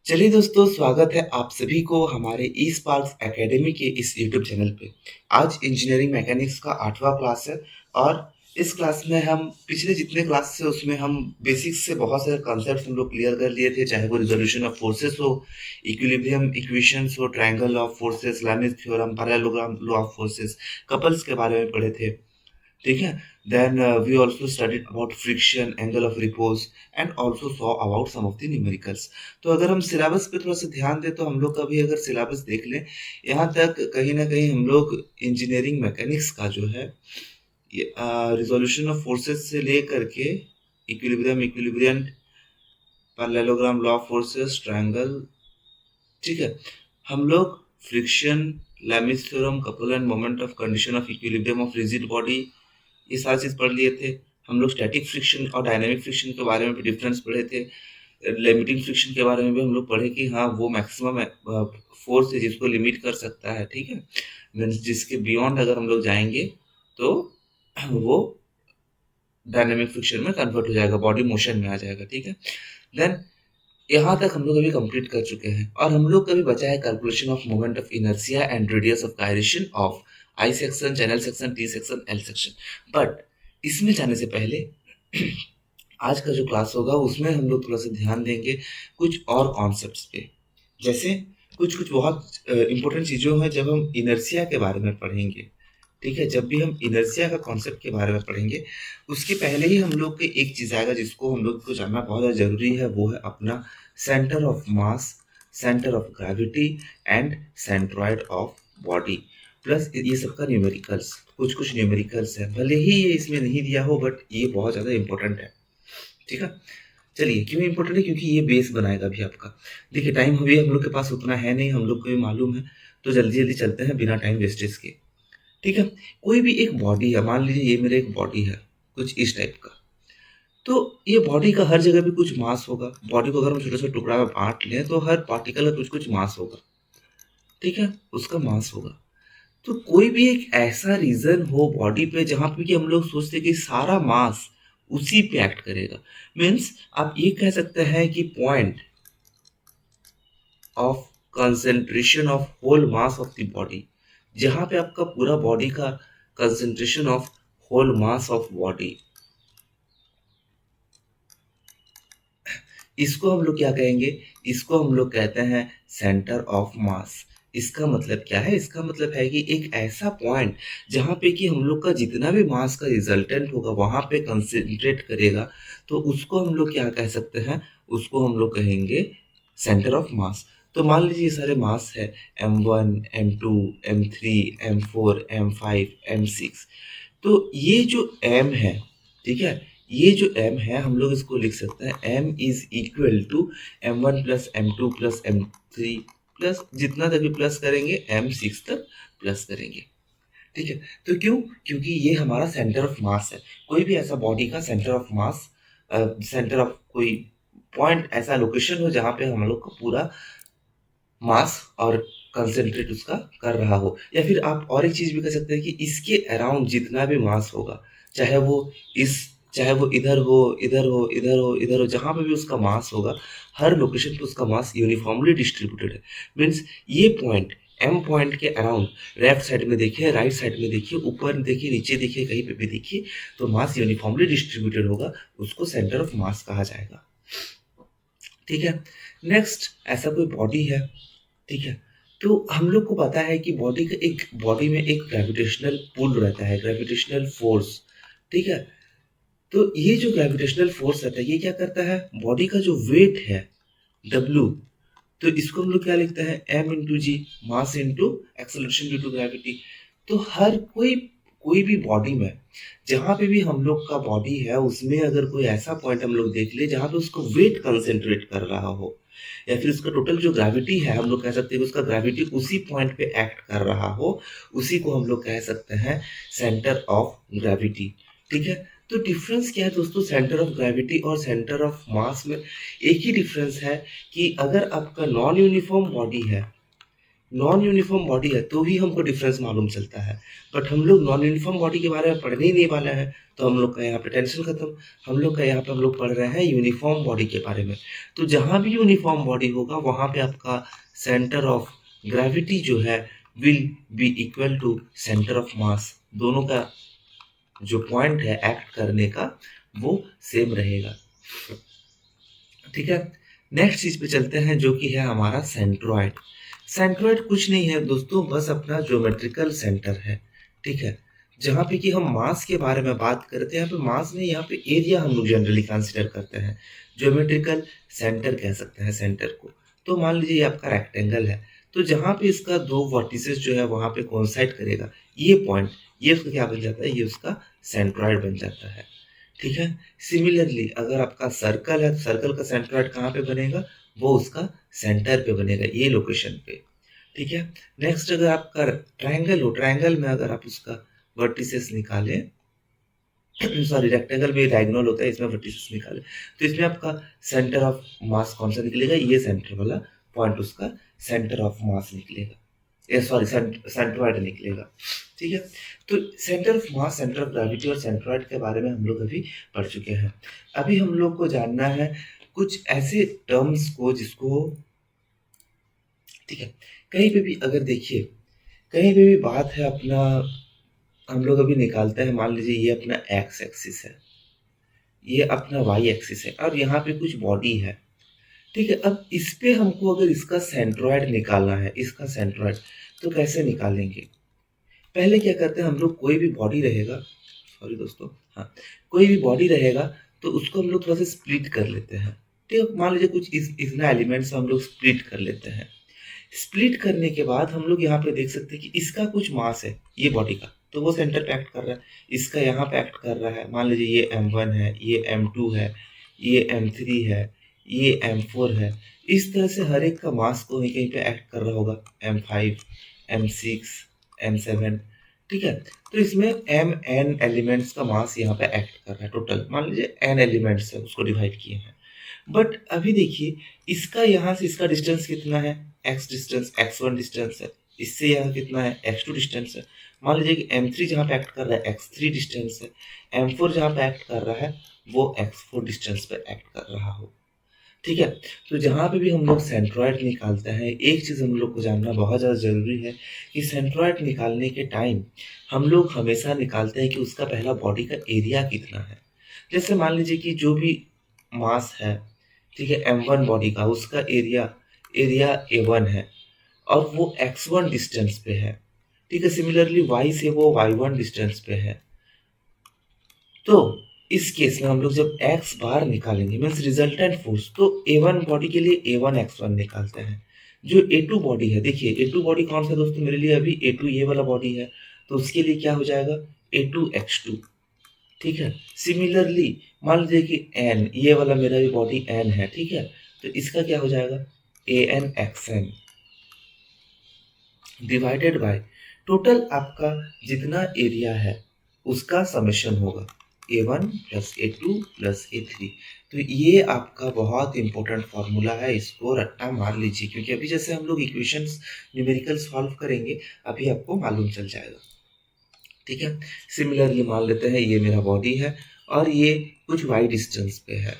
चलिए दोस्तों, स्वागत है आप सभी को हमारे ई स्पार्क्स एकेडमी के इस यूट्यूब चैनल पे। आज इंजीनियरिंग मैकेनिक्स का 8वां क्लास है और इस क्लास में हम पिछले जितने क्लास थे उसमें हम बेसिक्स से बहुत सारे कॉन्सेप्ट्स हम लोग क्लियर कर लिए थे, चाहे वो रिजोल्यूशन ऑफ फोर्सेस हो, इक्विलिब्रियम इक्वेशंस हो, triangle of forces, Lami's theorem, parallelogram law of forces, couples के बारे में पढ़े थे। ठीक है। Then we also studied about friction, angle of repose and also saw about some of the numericals. तो अगर हम सिलेबस पे थोड़ा सा ध्यान दें तो हम लोग का भी अगर सिलेबस देख लें, यहाँ तक कहीं ना कहीं हम लोग इंजीनियरिंग मैकेनिक्स का जो है रिजोल्यूशन ऑफ फोर्सेस से लेकर के equilibrium, equilibrant, parallelogram, law of forces, triangle, ठीक है, हम लोग friction, Lami's theorem, couple and moment of condition of equilibrium of rigid body, ये सारी चीज पढ़ लिए थे। हम लोग स्टैटिक फ्रिक्शन और डायनामिक फ्रिक्शन के बारे में भी डिफरेंस पढ़े थे। लिमिटिंग फ्रिक्शन के बारे में भी हम लोग पढ़े कि हाँ वो मैक्सिमम फोर्स है जिसको लिमिट कर सकता है। ठीक है, मीन्स जिसके बियॉन्ड अगर हम लोग जाएंगे तो वो डायनामिक फ्रिक्शन में कन्वर्ट हो जाएगा, बॉडी मोशन में आ जाएगा। ठीक है। देन यहाँ तक हम लोग अभी कंप्लीट कर चुके हैं और हम लोग का भी बचा है calculation of moment of inertia and radius of gyration of I section, channel section, T section, L section. But इसमें जाने से पहले आज का जो क्लास होगा उसमें हम लोग थोड़ा सा ध्यान देंगे कुछ और कॉन्सेप्ट्स पे। जैसे कुछ कुछ बहुत इंपॉर्टेंट चीज़ों में जब हम इनर्शिया के बारे में पढ़ेंगे। ठीक है, जब भी हम इनर्शिया का कॉन्सेप्ट के बारे में पढ़ेंगे उसके पहले ही हम लोग के एक चीज़ आएगा जिसको हम लोग को जानना बहुत ज़्यादा जरूरी है, वो है अपना centre of mass, centre of gravity and centroid of body, plus ये सबका न्यूमेरिकल्स। कुछ कुछ न्यूमेरिकल्स है, भले ही ये इसमें नहीं दिया हो बट ये बहुत ज़्यादा इंपॉर्टेंट है। ठीक है। चलिए, क्यों इंपॉर्टेंट है? क्योंकि ये बेस बनाएगा भी आपका। देखिए, टाइम अभी हम लोग के पास उतना है नहीं, हम लोग को भी मालूम है, तो जल्दी जल्दी चलते हैं बिना टाइम वेस्टेज के। ठीक है। कोई भी एक बॉडी है, मान लीजिए ये मेरा एक बॉडी है कुछ इस टाइप का, तो ये बॉडी का हर जगह पे कुछ मास होगा। बॉडी को अगर हम छोटे छोटे टुकड़ा में बांट लें तो हर पार्टिकल का कुछ कुछ मास होगा। ठीक है, उसका मास होगा। तो कोई भी एक ऐसा रीजन हो बॉडी पे जहां पे कि हम लोग सोचते हैं कि सारा मास उसी पे एक्ट करेगा। मीन्स आप ये कह सकते हैं कि point of concentration of whole mass of the body, जहां पे आपका पूरा बॉडी का concentration of whole mass of body, इसको हम लोग क्या कहेंगे? इसको हम लोग कहते हैं सेंटर ऑफ मास। इसका मतलब क्या है? इसका मतलब है कि एक ऐसा पॉइंट जहाँ पे कि हम लोग का जितना भी मास का रिजल्टेंट होगा वहाँ पे कंसंट्रेट करेगा, तो उसको हम लोग क्या कह सकते हैं? उसको हम लोग कहेंगे सेंटर ऑफ मास। तो मान लीजिए ये सारे मास है M1, M2, M3, M4, M5, M6। तो ये जो M है, ठीक है, ये जो M है हम लोग इसको लिख सकते हैं M is equal to M1 plus M2 plus M3 plus जितना तक भी प्लस करेंगे M6 तक प्लस करेंगे। ठीक है। तो क्यों? क्योंकि ये हमारा सेंटर ऑफ मास है। कोई भी ऐसा बॉडी का centre of mass, centre of कोई पॉइंट, ऐसा लोकेशन हो जहाँ पे हम लोग का पूरा मास और कंसंट्रेट उसका कर रहा हो। या फिर आप और एक चीज भी कह सकते हैं कि इसके अराउंड जितना भी मास होगा, चाहे वो इस चाहे वो इधर हो, इधर हो, इधर हो, इधर हो, जहां पे भी उसका मास होगा, हर लोकेशन पे उसका मास यूनिफॉर्मली डिस्ट्रीब्यूटेड है। मीन्स ये पॉइंट एम पॉइंट के अराउंड, लेफ्ट साइड में देखिए, राइट साइड में देखिए, ऊपर देखिए, नीचे देखिए, कहीं पे भी देखिए, तो मास यूनिफॉर्मली डिस्ट्रीब्यूटेड होगा, उसको सेंटर ऑफ मास कहा जाएगा। ठीक है। नेक्स्ट, ऐसा कोई बॉडी है, ठीक है, तो हम लोग को पता है कि बॉडी में एक ग्रेविटेशनल पुल रहता है, ग्रेविटेशनल फोर्स। ठीक है। तो ये जो ग्रेविटेशनल फोर्स रहता है ये क्या करता है? बॉडी का जो वेट है W, तो इसको हम लोग क्या लिखते हैं? M/G, mass into acceleration due to gravity. तो हर कोई कोई भी बॉडी में, जहां पे भी हम लोग का बॉडी है उसमें अगर कोई ऐसा पॉइंट हम लोग देख ले जहां पे उसको वेट कंसेंट्रेट कर रहा हो, या फिर उसका टोटल जो ग्रेविटी है, हम लोग कह सकते हैं कि उसका ग्रेविटी उसी पॉइंट पे एक्ट कर रहा हो, उसी को हम लोग कह सकते हैं सेंटर ऑफ ग्रेविटी। ठीक है। तो डिफरेंस क्या है दोस्तों सेंटर ऑफ ग्रेविटी और सेंटर ऑफ मास में? एक ही डिफरेंस है कि अगर आपका नॉन यूनिफॉर्म बॉडी है, नॉन यूनिफॉर्म बॉडी है तो ही हमको डिफरेंस मालूम चलता है, बट हम लोग नॉन यूनिफॉर्म बॉडी के बारे में पढ़ने ही नहीं वाले हैं, तो हम लोग का यहाँ पे टेंशन खत्म। हम लोग का यहाँ पे हम लोग पढ़ रहे हैं यूनिफॉर्म बॉडी के बारे में। तो जहाँ भी यूनिफॉर्म बॉडी होगा वहाँ पे आपका सेंटर ऑफ ग्रेविटी जो है will be equal to centre of mass, दोनों का जो पॉइंट है एक्ट करने का वो सेम रहेगा। ठीक है, नेक्स्ट चीज पे चलते हैं जो कि है हमारा सेंट्रॉइड। सेंट्रॉइड कुछ नहीं है दोस्तों, बस अपना ज्योमेट्रिकल सेंटर है। ठीक है, जहाँ पे कि हम मास के बारे में बात करते हैं, यहाँ पे मास नहीं, यहाँ पे एरिया हम लोग जनरली कंसिडर करते हैं। ज्योमेट्रिकल सेंटर कह सकते हैं सेंटर को। तो मान लीजिए ये आपका रेक्टेंगल है, तो जहाँ पे इसका दो वर्टिसेस जो है वहाँ पे कोइंसाइड करेगा ये पॉइंट, ये उसका क्या बन जाता है, ये उसका सेंट्रॉइड बन जाता है। ठीक है, सिमिलरली अगर आपका सर्कल है तो सर्कल का सेंट्रॉइड कहाँ पे बनेगा, वो उसका सेंटर पे बनेगा, ये लोकेशन पे। ठीक है, नेक्स्ट अगर आपका ट्रायंगल हो, ट्रायंगल में अगर आप उसका वर्टिसेस निकालें सॉरी रेक्टेंगल में डायगोनल होता है, इसमें वर्टिसेस निकालें तो इसमें आपका सेंटर ऑफ मास कौन सा निकलेगा, ये सेंटर वाला पॉइंट उसका सेंटर ऑफ मास निकलेगा, ये सॉरी सेंट्रॉइड निकलेगा। ठीक है, तो centre of mass, centre of gravity और सेंट्रॉइड के बारे में हम लोग अभी पढ़ चुके हैं। अभी हम लोग को जानना है कुछ ऐसे टर्म्स को जिसको, ठीक है, कहीं पे भी अगर देखिए, कहीं पे भी बात है अपना, हम लोग अभी निकालते हैं, मान लीजिए ये अपना एक्स एक्सिस है, ये अपना वाई एक्सिस है और यहाँ पे कुछ बॉडी है। ठीक है, अब इस पे हमको अगर इसका सेंट्रॉइड निकालना है, इसका सेंट्रॉइड, तो कैसे निकालेंगे। पहले क्या करते हैं हम लोग, कोई भी बॉडी रहेगा, सॉरी दोस्तों, हाँ, कोई भी बॉडी रहेगा तो उसको हम लोग थोड़ा सा स्प्लिट कर लेते हैं। ठीक है, मान लीजिए कुछ इतना एलिमेंट्स हम लोग स्प्लिट कर लेते हैं। स्प्लिट करने के बाद हम लोग यहाँ पे देख सकते हैं कि इसका कुछ मास है ये बॉडी का, तो वो सेंटर पे एक्ट कर रहा है, इसका यहाँ पे एक्ट कर रहा है। मान लीजिए ये M1 है, ये M2 है, ये M3 है, ये M4 है। इस तरह से हर एक का मास को कहीं कहीं पे एक्ट कर रहा होगा, M5, M6, M7। ठीक है, तो इसमें Mn एलिमेंट्स का मास यहाँ पे एक्ट कर रहा है। टोटल मान लीजिए n एलिमेंट्स है, उसको डिवाइड किए हैं। बट अभी देखिए इसका यहाँ से इसका डिस्टेंस कितना है, x डिस्टेंस, x1 डिस्टेंस है, इससे यहाँ कितना है, x2 डिस्टेंस है। मान लीजिए कि M3 जहाँ पे एक्ट कर रहा है x3 डिस्टेंस है, M4 जहाँ पे एक्ट कर रहा है वो x4 डिस्टेंस पे एक्ट कर रहा हो। ठीक है, तो जहाँ पे भी हम लोग सेंट्रॉइड निकालते हैं, एक चीज़ हम लोग को जानना बहुत ज़्यादा ज़रूरी है कि सेंट्रॉइड निकालने के टाइम हम लोग हमेशा निकालते हैं कि उसका पहला बॉडी का एरिया कितना है। जैसे मान लीजिए कि जो भी मास है, ठीक है, M1 बॉडी का, उसका एरिया एरिया A1 है और वो x1 डिस्टेंस पे है। ठीक है, सिमिलरली y से वो y1 डिस्टेंस पे है। तो इस केस में हम लोग जब x बार निकालेंगे मीन्स रिजल्टेंट फोर्स, तो A1 बॉडी के लिए A1 x1 निकालते हैं। जो A2 बॉडी है, देखिए A2 बॉडी कौन सा दोस्तों, मेरे लिए अभी A2 ये वाला बॉडी है, तो उसके लिए क्या हो जाएगा, A2 x2। ठीक है, सिमिलरली मान लीजिए कि n, ये वाला मेरा भी बॉडी n है, ठीक है, तो इसका क्या हो जाएगा, an xn divided by total आपका जितना एरिया है उसका समेशन होगा, A1 plus A2 plus A3। तो ये आपका बहुत इंपॉर्टेंट फॉर्मूला है, इसको रट्टा मार लीजिए, क्योंकि अभी जैसे हम लोग इक्वेशंस न्यूमेरिकल सॉल्व करेंगे अभी आपको मालूम चल जाएगा। ठीक है, सिमिलरली मान लेते हैं ये मेरा बॉडी है और ये कुछ वाई डिस्टेंस पे है।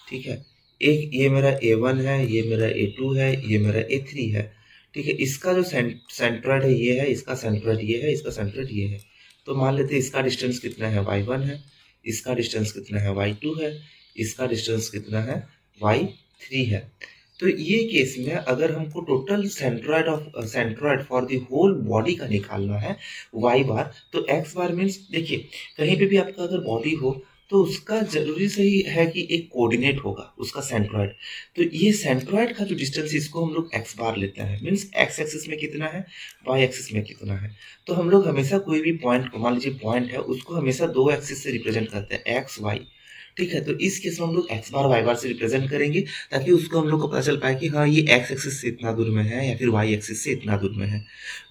ठीक है, एक ये मेरा A1 है, ये मेरा A2 है, ये मेरा A3 है। ठीक है, इसका जो सेंट्रॉइड है ये है, इसका सेंट्रॉइड ये है, इसका सेंट्रॉइड ये है। तो मान लेते हैं इसका डिस्टेंस कितना है, y1 है, इसका डिस्टेंस कितना है, y2 है, इसका डिस्टेंस कितना है, y3 है। तो ये केस में अगर हमको total centroid for the whole body का निकालना है y बार, तो x बार मीन्स देखिए कहीं पे भी आपका अगर बॉडी हो तो उसका जरूरी सही है कि एक कोऑर्डिनेट होगा उसका सेंट्रॉइड। तो ये सेंट्रॉइड का जो डिस्टेंस है इसको हम लोग x बार लेते हैं, मीन्स x एक्सिस में कितना है, y एक्सिस में कितना है। तो हम लोग हमेशा कोई भी पॉइंट को, मान लीजिए पॉइंट है, उसको हमेशा दो एक्सिस से रिप्रेजेंट करते हैं, x y। ठीक है, तो इस केस में हम लोग x बार y बार से रिप्रेजेंट करेंगे ताकि उसको हम लोग को पता चल पाए कि हाँ ये x एक्सिस से इतना दूर में है या फिर y एक्सिस से इतना दूर में है।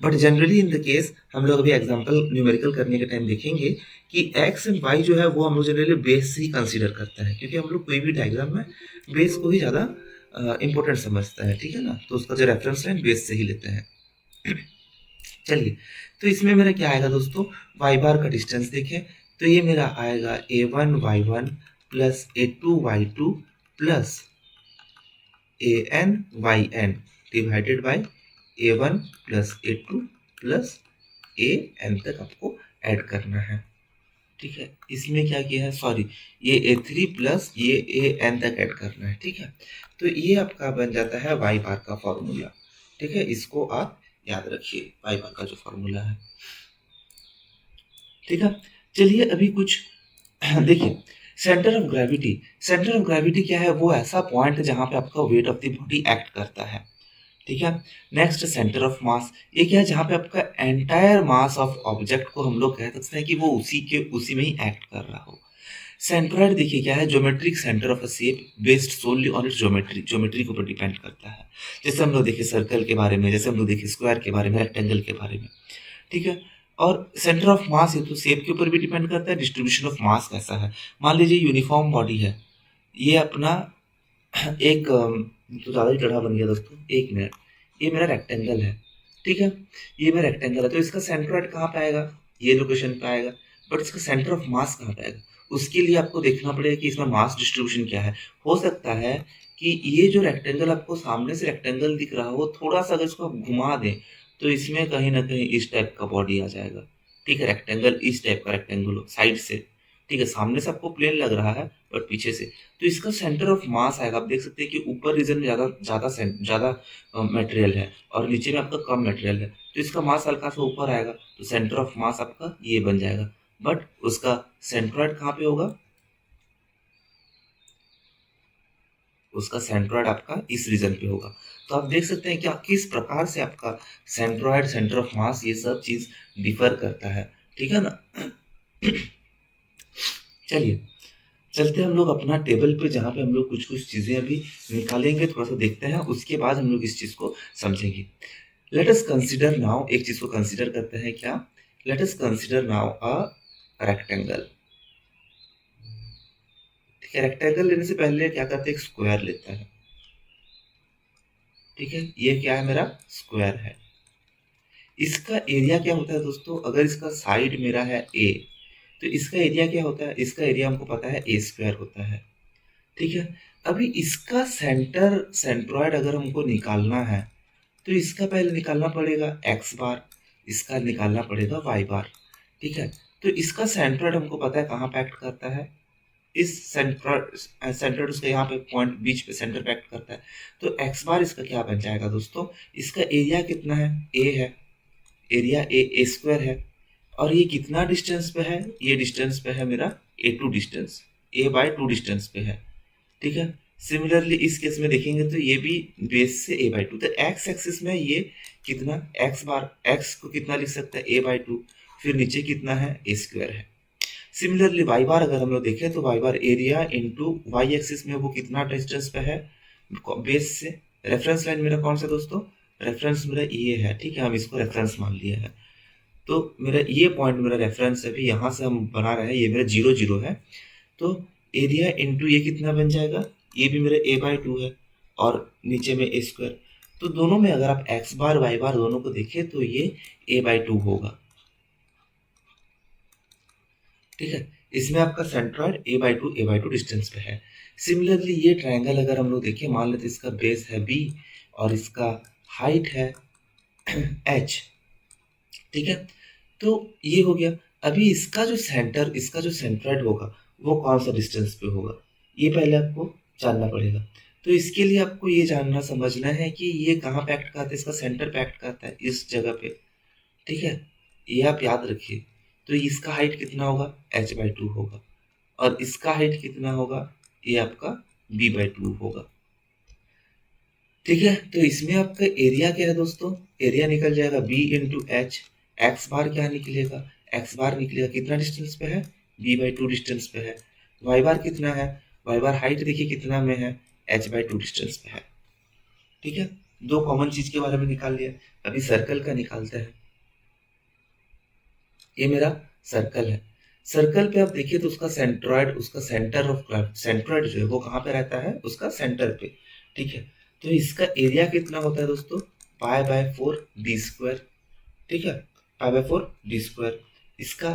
But generally in the case हम लोग अभी एग्जांपल न्यूमेरिकल करने के टाइम देखेंगे कि x एंड y जो है वो हम लोग जनरली बेस से ही कंसीडर करते हैं, क्योंकि हम लोग कोई भी डायग्राम में बेस को ही ज़्यादा इंपॉर्टेंट समझते हैं। ठीक है ना, तो उसका जो रेफरेंस लाइन बेस से ही लेते हैं। चलिए, तो इसमें मेरा क्या आएगा दोस्तों, वाई बार का डिस्टेंस देखें तो ये मेरा आएगा a1 y1 plus a2 y2 plus an divided by a1 plus a2 plus an तक आपको ऐड करना है। ठीक है, इसमें क्या किया है, सॉरी, ये a3 प्लस ये an तक ऐड करना है। ठीक है, तो ये आपका बन जाता है वाई बार का फॉर्मूला। ठीक है, इसको आप याद रखिए, वाई बार का जो फॉर्मूला है। ठीक है, चलिए अभी कुछ देखिए, सेंटर ऑफ ग्रेविटी क्या है, वो ऐसा पॉइंट है जहां पे आपका weight of the body act करता है। ठीक है, नेक्स्ट सेंटर ऑफ मास, ये क्या है, जहां पे आपका एंटायर मास ऑफ ऑब्जेक्ट को हम लोग कह सकते हैं कि वो उसी में ही एक्ट कर रहा हो। सेंट्रॉइड देखिए क्या है, geometric centre of a shape based solely on its geometry के ऊपर डिपेंड करता है। जैसे हम लोग देखे सर्कल के बारे में, जैसे हम लोग देखे स्क्वायर के बारे में, रेक्टेंगल के बारे में। ठीक है, और सेंटर ऑफ मास ये तो शेप के ऊपर भी डिपेंड करता है, डिस्ट्रीब्यूशन ऑफ मास कैसा है। मान लीजिए यूनिफॉर्म बॉडी है, ये अपना एक तो ज़्यादा ही टेढ़ा बन गया दोस्तों, एक मिनट, ये मेरा रेक्टेंगल है। ठीक है, ये मेरा रेक्टेंगल है, तो इसका सेंट्रोइड कहाँ पे आएगा, ये लोकेशन पे आएगा। बट इसका सेंटर ऑफ मास कहाँ पे आएगा, उसके लिए आपको देखना पड़ेगा कि इसमें मास डिस्ट्रीब्यूशन क्या है। हो सकता है कि ये जो रेक्टेंगल आपको सामने से रेक्टेंगल दिख रहा हो, थोड़ा सा अगर इसको आप घुमा दें तो इसमें कहीं ना कहीं इस टाइप का बॉडी आ जाएगा। ठीक है, रेक्टेंगल इस टाइप का रेक्टेंगल हो साइड से। ठीक है, सामने से आपको प्लेन लग रहा है बट पीछे से, तो इसका सेंटर ऑफ मास आएगा। आप देख सकते हैं कि ऊपर रीजन में ज़्यादा ज़्यादा ज़्यादा मटेरियल है और नीचे में आपका कम मटेरियल है, तो इसका मास हल्का सा ऊपर आएगा, तो सेंटर ऑफ मास आपका ये बन जाएगा। बट उसका सेंट्रॉइड कहाँ पे होगा, उसका सेंट्रॉइड आपका इस रीजन पे होगा। तो आप देख सकते हैं कि आप किस प्रकार से आपका सेंट्रॉइड, सेंटर ऑफ मास, ये सब चीज़ डिफर करता है। ठीक है ना। चलिए चलते हैं हम लोग अपना टेबल पे, जहाँ पे हम लोग कुछ कुछ चीज़ें अभी निकालेंगे, थोड़ा सा देखते हैं, उसके बाद हम लोग इस चीज़ को समझेंगे। लेट अस कंसिडर नाउ, एक चीज़ को कंसिडर करते हैं क्या, let us consider now a rectangle. ठीक है, रेक्टेंगल लेने से पहले क्या करते हैं, एक स्क्वायर लेता है। ठीक है, ये क्या है, मेरा स्क्वायर है। इसका एरिया क्या होता है दोस्तों, अगर इसका साइड मेरा है ए, तो इसका एरिया क्या होता है, इसका एरिया हमको पता है ए स्क्वायर होता है। ठीक है, अभी इसका सेंट्रॉइड अगर हमको निकालना है, तो इसका पहले निकालना पड़ेगा एक्स बार, इसका निकालना पड़ेगा वाई बार। ठीक है, तो इसका सेंट्रॉइड हमको पता है कहाँ पे एक्ट करता है, इस सेंट्रॉइड उसका यहाँ पे पॉइंट बीच पे सेंटर पे एक्ट करता है। तो एक्स बार इसका क्या बन जाएगा दोस्तों, इसका एरिया कितना है, ए है, एरिया ए स्क्वायर है, और ये कितना डिस्टेंस पे है, ये डिस्टेंस पे है मेरा a2 डिस्टेंस, a/2 डिस्टेंस पे है। ठीक है, सिमिलरली इस केस में देखेंगे तो ये भी बेस से a/2, तो एक्स एक्सिस में ये कितना, एक्स बार, एक्स को कितना लिख सकता है a/2, फिर नीचे कितना है ए स्क्वायर है। सिमिलरली वाई बार अगर हम लोग देखें तो वाई बार एरिया इंटू वाई एक्सिस में वो कितना डिस्टेंस पे है बेस से। रेफरेंस लाइन मेरा कौन सा दोस्तों, रेफरेंस मेरा ये है। ठीक है, हम इसको रेफरेंस मान लिया है, तो मेरा ये पॉइंट मेरा रेफरेंस है, अभी यहाँ से हम बना रहे हैं, ये मेरा 0 0 है। तो एरिया इंटू ये कितना बन जाएगा, ये भी मेरा a/2 है और नीचे में ए स्क्वायर। तो दोनों में अगर आप एक्स बार वाई बार दोनों को देखें तो ये a/2 होगा। ठीक है, इसमें आपका सेंट्रॉइड a/2 डिस्टेंस पे है। सिमिलरली ये ट्रायंगल अगर हम लोग देखें, मान लेते इसका बेस है b और इसका हाइट है h। ठीक है, तो ये हो गया। अभी इसका जो सेंट्रॉइड होगा वो कौन सा डिस्टेंस पे होगा, ये पहले आपको जानना पड़ेगा। तो इसके लिए आपको ये जानना समझना है कि ये कहाँ पे एक्ट करता है, इसका सेंटर पे एक्ट करता है इस जगह पे। ठीक है, ये आप याद रखिए। तो इसका हाइट कितना होगा, h/2 होगा, और इसका हाइट कितना होगा, ये आपका b/2 होगा। ठीक है, तो इसमें आपका एरिया क्या है दोस्तों, एरिया निकल जाएगा b इंटू एच। एक्स बार क्या निकलेगा, एक्स बार निकलेगा कितना डिस्टेंस पे है, b/2 डिस्टेंस पे है। वाई बार कितना है, वाई बार हाइट देखिए कितना में है, h/2 डिस्टेंस पे है। ठीक है, दो कॉमन चीज के बारे में निकाल लिया। अभी सर्कल का निकालते हैं। ये मेरा सर्कल है, सर्कल पे आप देखिए तो उसका सेंट्रॉइड, उसका सेंट्रॉइड जो है वो कहाँ पे रहता है, उसका सेंटर पे। ठीक है, तो इसका एरिया कितना होता है दोस्तों, पाई बाय 4 डी स्क्वायर, ठीक है, पाई बाय 4 डी स्क्वायर। इसका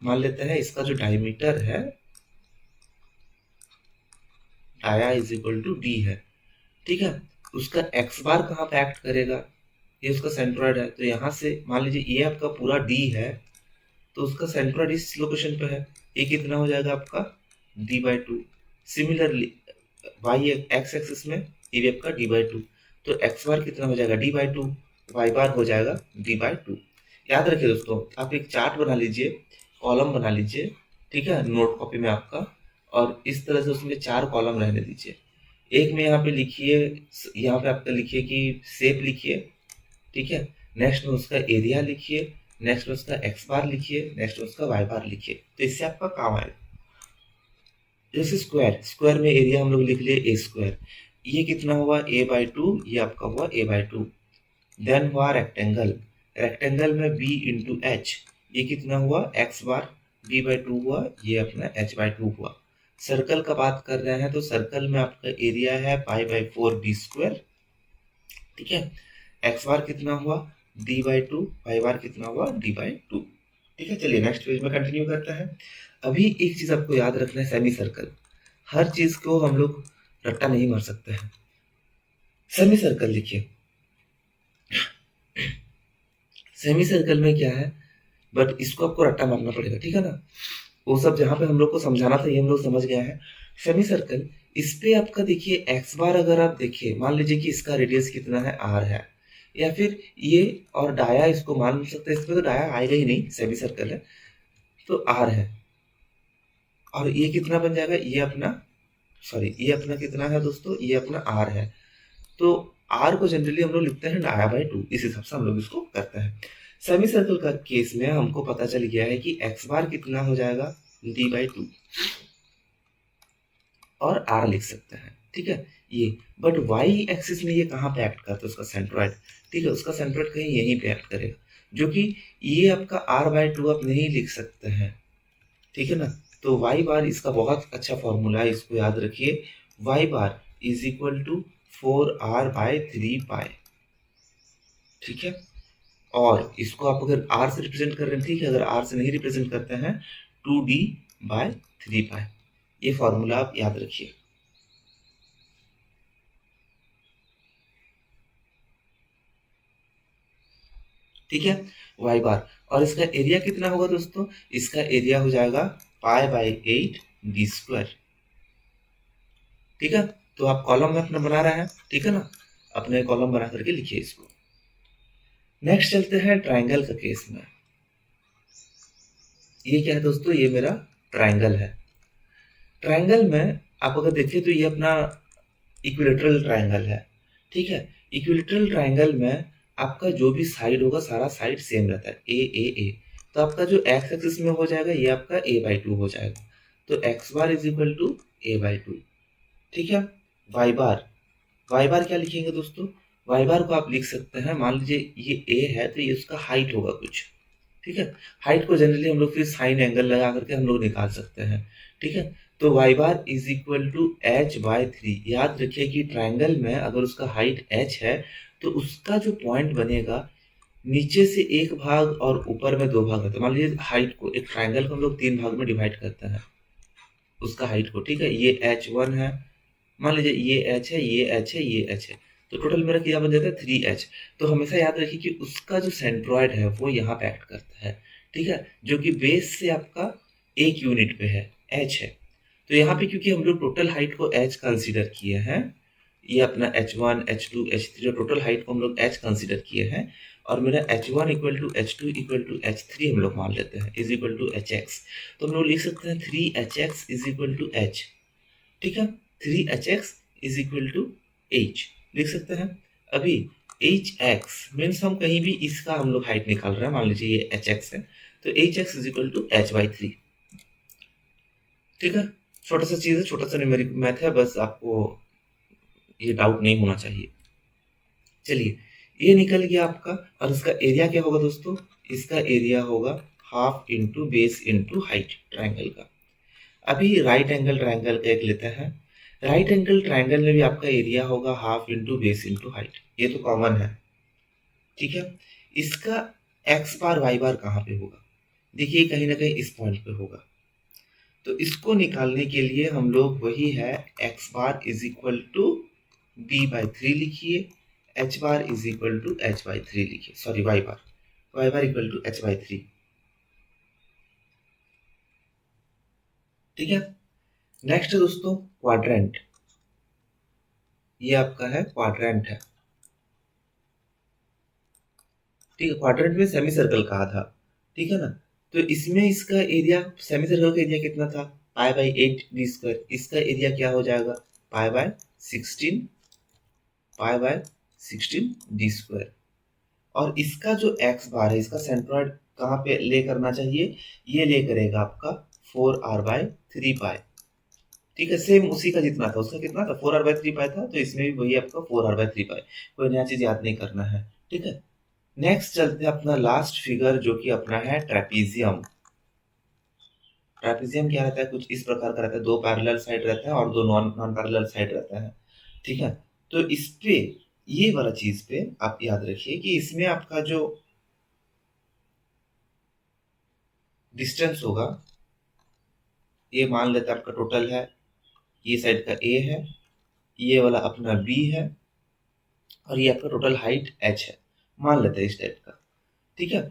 मान लेते हैं इसका जो डायमीटर है dia is equal to D है, ठीक है। उसका एक्स बार कहाँ पे एक्ट करेगा, ये उसका सेंट्रॉइड है, तो यहाँ से मान लीजिए ये आपका पूरा डी है, तो उसका सेंट्रॉइड इस लोकेशन पे है, ये कितना हो जाएगा आपका d/2। Similarly Y x axis में ये भी आपका d/2, तो एक्स बार कितना हो जाएगा d/2, वाई बार हो जाएगा d/2। याद रखिए दोस्तों, आप एक चार्ट बना लीजिए, कॉलम बना लीजिए, ठीक है, नोट कॉपी में आपका, और इस तरह से उसमें 4 कॉलम रहने दीजिए। एक में यहाँ पे लिखिए, यहाँ पे आपका लिखिए कि शेप लिखिए, ठीक है, नेक्स्ट में उसका एरिया लिखिए, नेक्स्ट में उसका एक्स बार लिखिए, नेक्स्ट में उसका वाई बार लिखिए, तो इससे आपका काम आएगा। जैसे स्क्वायर, स्क्वायर में एरिया हम लोग लिख लिए ए स्क्वायर, ये कितना हुआ a/2, ये आपका हुआ a/2। देन हुआ रेक्टेंगल, रेक्टेंगल में b इंटू एच, ये कितना हुआ एक्स बार, b/2 हुआ, ये अपना h/2 हुआ। सर्कल का बात कर रहे हैं तो सर्कल में आपका एरिया है पाई बाय 4 डी स्क्वायर, ठीक है, एक्स बार कितना हुआ d/2, वाई बार कितना हुआ d/2, ठीक है। चलिए नेक्स्ट पेज में कंटिन्यू करते हैं। अभी एक चीज आपको याद रखना है, सेमी सर्कल, हर चीज को हम लोग रट्टा नहीं मार सकते हैं। सेमी सर्कल लिखिए, सेमी सर्कल में क्या है, बट इसको आपको रट्टा मारना पड़ेगा, ठीक है ना। वो सब जहाँ पे हम लोग को समझाना था ये हम लोग समझ गए हैं। सेमी सर्कल, इस पे आपका देखिए एक्स बार, अगर आप देखिए मान लीजिए कि इसका रेडियस कितना है आर है, या फिर ये और डाया इसको मान सकते हैं, इसमें तो डाया आएगा ही नहीं, सेमी सर्कल है तो आर है, और ये कितना बन जाएगा, ये अपना सॉरी ये अपना कितना है दोस्तों, ये अपना आर है। तो आर को जनरली हम लोग लिखते हैं डाया/2, इस हिसाब से हम लोग इसको करते हैं। सेमी सर्कल का केस में हमको पता चल गया है कि एक्स बार कितना हो जाएगा d/2, और आर लिख सकते हैं, ठीक है ये। बट वाई एक्सिस में ये कहाँ पे एक्ट करता है, उसका सेंट्रॉइड, ठीक है, उसका सेंट्रॉइड कहीं यहीं पे एक्ट करेगा, जो कि ये आपका r/2 आप नहीं लिख सकते हैं, ठीक है ना। तो वाई बार इसका बहुत अच्छा फॉर्मूला है, इसको याद रखिए, Y bar is equal to 4r/3 pi, ठीक है। और इसको आप अगर r से रिप्रेजेंट कर रहे हैं, ठीक है, अगर r से नहीं रिप्रेजेंट करते हैं 2d/3 पाई, ये फॉर्मूला आप याद रखिए। ठीक है, वाई बार, और इसका एरिया कितना होगा दोस्तों, इसका एरिया हो जाएगा पाई बाय 8 डी स्क्वायर, ठीक है। तो आप कॉलम में अपना बना रहे हैं, ठीक है ना, अपने कॉलम बना करके लिखिए इसको। नेक्स्ट चलते हैं ट्राइंगल का केस में। ये क्या है दोस्तों, ये मेरा ट्राइंगल है। ट्राइंगल में आप अगर देखिए तो ये अपना इक्विलेटरल ट्राइंगल है, ठीक है। इक्विलेटरल ट्राइंगल में आपका जो भी साइड होगा सारा साइड सेम रहता है, ए, तो आपका जो एक्स एक्सिस में हो जाएगा ये आपका a/2 हो जाएगा, तो X bar is equal to a/2, ठीक है। वाई बार, वाई बार क्या लिखेंगे दोस्तों, वाई बार को आप लिख सकते हैं, मान लीजिए ये ए है तो ये उसका हाइट होगा कुछ, ठीक है। हाइट को जनरली हम लोग फिर साइन एंगल लगा करके हम लोग निकाल सकते हैं, ठीक है। तो Y bar is equal to h/3। याद रखिए कि ट्राइंगल में अगर उसका हाइट h है तो उसका जो पॉइंट बनेगा नीचे से एक भाग और ऊपर में 2 भाग होते हैं। मान लीजिए हाइट को, एक ट्राइंगल को हम लोग 3 भाग में डिवाइड करते हैं उसका हाइट को, ठीक है। ये h1 है, मान लीजिए ये h है, ये h है, ये h है, तो टोटल मेरा क्या बन जाता है 3h। तो हमेशा याद रखिए कि उसका जो सेंट्रॉइड है वो यहाँ पे एक्ट करता है, ठीक है, जो कि बेस से आपका एक यूनिट पे है, h है। तो यहाँ पे क्योंकि हम लोग टोटल हाइट को h कंसीडर किए हैं, ये अपना h1 h2 h3 total height को हम लोग h कंसीडर किए हैं, और मेरा h1 equal to h2 equal to h3 हम लोग मान लेते हैं इज इक्वल टू hx। तो हम लोग लिख सकते हैं 3hx is equal to h, ठीक है, 3hx is equal to h लिख सकते हैं। अभी hx मीन्स हम कहीं भी इसका हम लोग हाइट निकाल रहे हैं, मान लीजिए ये hx है, तो hx is equal to h/3, ठीक है। छोटा सा चीज है, छोटा सा न्यूमेरिकल मैथ है, बस आपको ये डाउट नहीं होना चाहिए। चलिए ये निकल गया आपका, और इसका एरिया क्या होगा दोस्तों, इसका एरिया होगा half into base into height triangle का। अभी राइट एंगल ट्राइंगल का एक लेते हैं। राइट एंगल ट्राइंगल में भी आपका एरिया होगा half into base into height, ये तो कॉमन है, ठीक है। इसका एक्स बार वाई बार कहाँ पे होगा? देखिए कहीं ना कहीं इस पॉइंट पे होगा। तो इसको निकालने के लिए हम लोग वही है, x bar is equal to b by three लिखिए, h bar is equal to h by three लिखिए, sorry y bar equal to h by three. ठीक है। नेक्स्ट है दोस्तों क्वाड्रेंट। ये आपका है क्वाड्रेंट है। ठीक है, क्वाड्रेंट में सेमी सर्कल कहा था। ठीक है ना। तो इसमें इसका एरिया, सेमी सर्कल का एरिया कितना था? Pi by 8 D square. इसका एरिया क्या हो जाएगा? Pi by 16, pi by 16 D square. और इसका जो एक्स बार है, इसका सेंट्रॉइड कहाँ पे ले करना चाहिए? ये ले करेगा आपका 4r/3 पाई। ठीक है, सेम उसी का जितना था, उसका कितना था? 4r/3 पाई था, तो इसमें भी वही आपका 4r/3 पाई। कोई नया चीज याद नहीं करना है। ठीक है। नेक्स्ट चलते हैं अपना लास्ट फिगर, जो कि अपना है ट्रेपीजियम। ट्रेपीजियम क्या रहता है? कुछ इस प्रकार का रहता है, दो पैरेलल साइड रहता है और दो नॉन नॉन पैरेलल साइड रहता है। ठीक है। तो इस पे, ये वाला चीज पे आप याद रखिए कि इसमें आपका जो डिस्टेंस होगा, ये मान लेते हैं आपका टोटल है, ये साइड का ए है, ये वाला अपना बी है, और ये आपका टोटल हाइट एच है, मान लेते हैं इस टाइप का। ठीक है।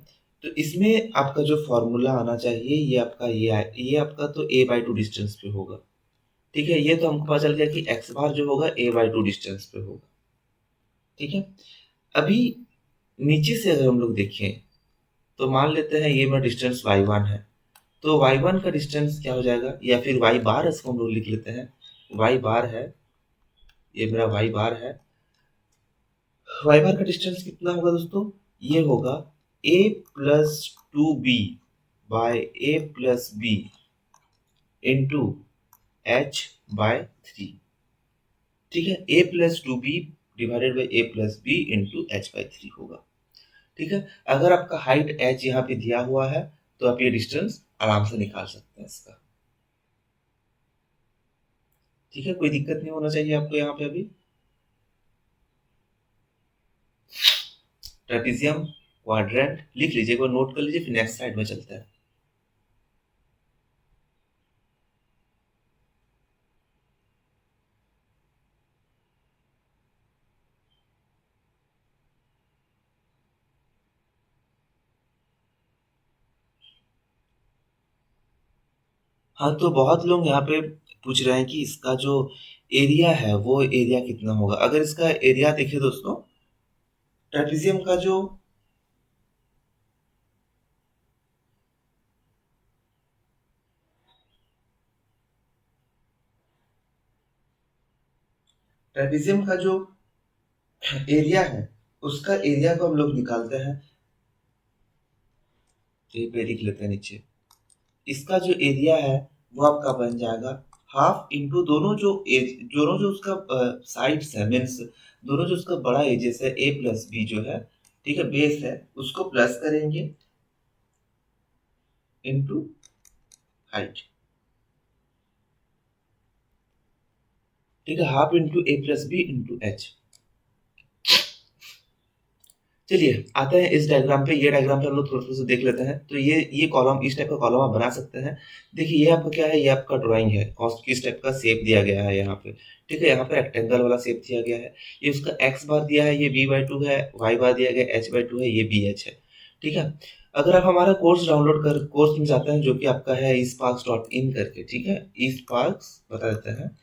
तो इसमें आपका जो फॉर्मूला आना चाहिए, ये आपका ये आपका तो ए बाई टू डिस्टेंस पे होगा। ठीक है, ये तो हमको पता चल गया कि एक्स बार जो होगा ए बाई टू डिस्टेंस पे होगा। ठीक है। अभी नीचे से अगर हम लोग देखें, तो मान लेते हैं ये मेरा डिस्टेंस y1 है। तो y1 का डिस्टेंस क्या हो जाएगा, या फिर y बार इसको हम लोग लिख लेते हैं, y बार है, ये मेरा y बार है। y बार का डिस्टेंस कितना होगा दोस्तों? ये होगा a plus two B by A plus B into H by three. ठीक है, a plus two B divided by A plus B into H by three होगा। ठीक है। अगर आपका हाइट h यहाँ पे दिया हुआ है, तो आप ये डिस्टेंस आराम से निकाल सकते हैं इसका। ठीक है, कोई दिक्कत नहीं होना चाहिए आपको यहाँ पे अभी। ट्रेपीजियम, क्वाड्रेंट लिख लीजिए, एक बार नोट कर लीजिए, फिर नेक्स्ट स्लाइड में चलते हैं। हाँ, तो बहुत लोग यहाँ पे पूछ रहे हैं कि इसका जो एरिया है वो एरिया कितना होगा। अगर इसका एरिया देखिए दोस्तों, ट्रेपीजियम का जो ट्रेपीजियम का जो एरिया है, उसका एरिया को हम लोग निकालते हैं। तो ये पे लिख लेते हैं नीचे। इसका जो एरिया है वो आपका बन जाएगा हाफ इंटू दोनों जो उसका साइड्स है, मीन्स दोनों जो उसका बड़ा एजेस है, ए प्लस बी जो है, ठीक है, बेस है, उसको प्लस करेंगे इंटू हाइट। ठीक है, हाफ इंटू ए प्लस बी इंटू एच। चलिए आते हैं इस डायग्राम पे। ये डायग्राम पे हम लोग थोड़ा थोड़ा सा देख लेते हैं। तो ये कॉलम, इस टाइप का कॉलम आप बना सकते हैं। देखिए ये आपका क्या है, ये आपका ड्राइंग है, और किस टाइप का शेप दिया गया है यहाँ पे। ठीक है, यहाँ पे रेक्टेंगल वाला शेप दिया गया है। ये उसका एक्स बार दिया है, ये बी बाई टू है, वाई बार दिया गया एच बाई टू है, ये बी एच है। ठीक है। अगर आप हमारा कोर्स डाउनलोड कर, कोर्स में जाते हैं, जो कि आपका है esparks.in करके, ठीक है, esparks बता देते हैं,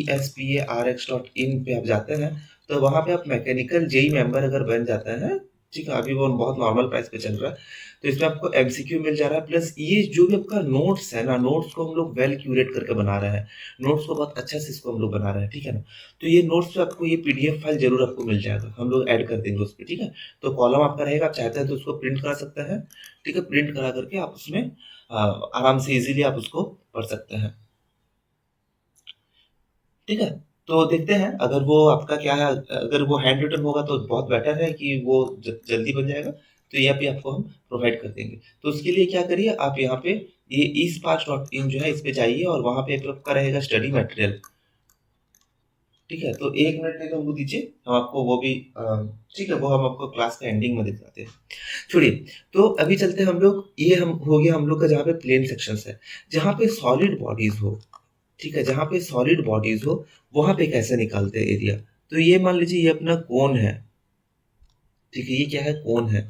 esparx.in पे आप जाते हैं, तो वहां पे आप मैकेनिकल जेई मेंबर अगर बन जाते हैं, ठीक है, अभी वो बहुत नॉर्मल प्राइस पे चल रहा है, तो इसमें आपको एमसीक्यू मिल जा रहा है, प्लस ये जो भी आपका नोट्स है ना, नोट्स को हम लोग वेल क्यूरेट करके बना रहे हैं, नोट्स को बहुत अच्छा से इसको हम लोग बना रहे हैं। ठीक है ना। तो ये नोट्स पे आपको ये पीडीएफ फाइल जरूर आपको मिल जाएगा, हम लोग ऐड कर देंगे उस पर। ठीक है। तो कॉलम आपका रहेगा, आप चाहते हैं तो उसको प्रिंट करा सकते हैं। ठीक है, प्रिंट करा करके आप उसमें आराम से इजीली आप उसको पढ़ सकते हैं। ठीक है। तो देखते हैं अगर वो आपका क्या है, अगर वो हैंड रिटन होगा तो बहुत बेटर है कि वो जल्दी बन जाएगा, तो ये भी आपको हम प्रोवाइड कर देंगे। तो उसके लिए क्या करिए, आप यहाँ पे ये esparks.in जो है, इस पे जाइए, और वहाँ पे आपका रहेगा स्टडी मटेरियल। ठीक है, तो 1 मिनट नहीं तो हमको दीजिए, हम आपको वो भी ठीक है, वो हम आपको क्लास का एंडिंग में दिखाते हैं। छोड़िए, तो अभी चलते हैं हम लोग, ये हम हो गया हम लोग का जहाँ पे प्लेन सेक्शंस है, जहाँ पे सॉलिड बॉडीज़ हो, ठीक है, जहाँ पे सॉलिड बॉडीज़ हो, वहाँ पे कैसे निकालते हैं एरिया? तो ये मान लीजिए ये अपना कोन है, ठीक है, ये क्या है? कोन है।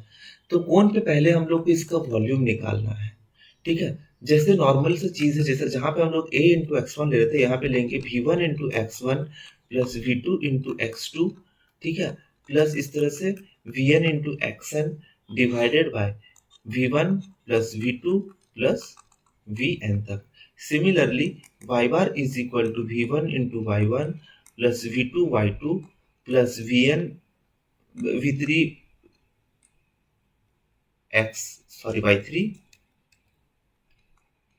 तो कोन पे पहले हम लोग को इसका वॉल्यूम निकालना है, ठीक है? जैसे नॉर्मल सी चीज़ है, जैसे जहाँ पे हम लोग a इंटू एक्स वन ले रहे थे, यहाँ पे लेंगे v1 into X one plus v2 into X two, ठीक है? प्लस इस तरह से vn into xn divided by v1 plus v2 plus vn तक। Similarly y bar is equal to v1 into y1 plus v2 y2 plus vn v3 x sorry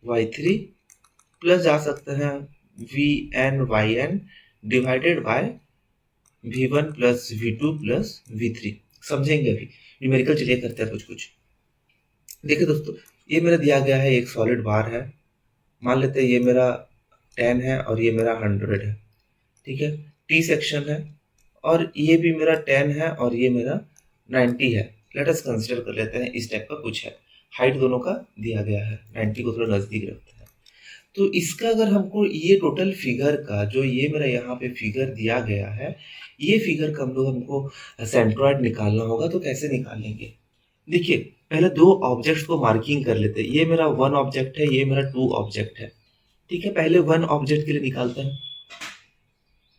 y3 plus जा सकते हैं V N Y N divided by V one plus V two plus V three. समझेंगे अभी numerical, चलिए करते हैं कुछ कुछ। देखिए दोस्तों, ये मेरा दिया गया है, एक सॉलिड बार है, मान लेते हैं ये मेरा 10 है और ये मेरा 100 है, ठीक है? टी सेक्शन है और ये भी मेरा 10 है और ये मेरा 90 है। लेट अस कंसीडर कर लेते हैं इस टाइप का कुछ है, हाइट दोनों का दिया गया है, 90 को थोड़ा नजदीक रखते हैं। तो इसका अगर हमको ये टोटल फिगर का जो ये मेरा यहाँ पे फिगर दिया गया है, ये फिगर का हम लोग हमको सेंट्रॉइड निकालना होगा, तो कैसे निकालेंगे? देखिए, पहले दो ऑब्जेक्ट्स को मार्किंग कर लेते हैं, ये मेरा वन ऑब्जेक्ट है, ये मेरा टू ऑब्जेक्ट है, ठीक है? पहले वन ऑब्जेक्ट के लिए निकालते हैं,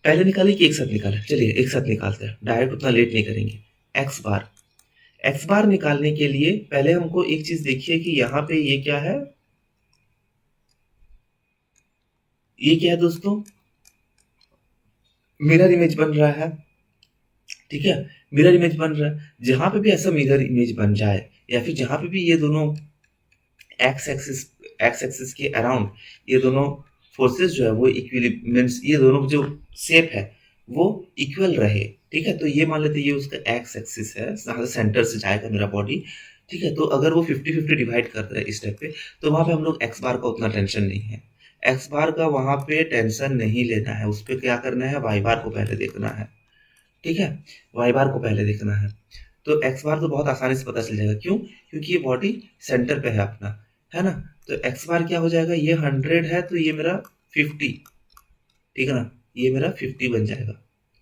पहले निकालें कि एक साथ निकालें? चलिए एक साथ निकालते हैं, डायरेक्ट उतना लेट नहीं करेंगे। एक्स बार, एक्स बार निकालने के लिए पहले हमको एक चीज देखिए कि यहाँ पे ये क्या है, ये क्या है दोस्तों? मिरर इमेज बन रहा है, ठीक है? मिरर इमेज बन रहा है, जहां पे भी ऐसा मिरर इमेज बन जाए या फिर जहां पे भी ये दोनों एक्स एक्सिस के अराउंड ये दोनों फोर्सेस जो है वो इक्विलिब्रियम मींस ये दोनों जो शेप है वो इक्वल रहे, ठीक है? तो ये मान लेते हैं ये उसका एक्स एक्सिस है, जहाँ से सेंटर से जाएगा मेरा बॉडी, ठीक है? तो अगर वो 50-50 डिवाइड कर रहा है इस स्टेप पे, तो वहां पे हम लोग एक्स बार का उतना टेंशन नहीं है, एक्स बार का वहां पे टेंशन नहीं लेना है, उस पर क्या करना है, वाई बार को पहले देखना है, ठीक है? वाई बार को पहले देखना है। तो एक्स बार तो बहुत आसानी से पता चल जाएगा, क्यों? क्योंकि ये बॉडी सेंटर पे है अपना, है ना? तो एक्स बार क्या हो जाएगा, ये 100 है तो ये मेरा 50, ठीक है ना? ये मेरा 50 बन जाएगा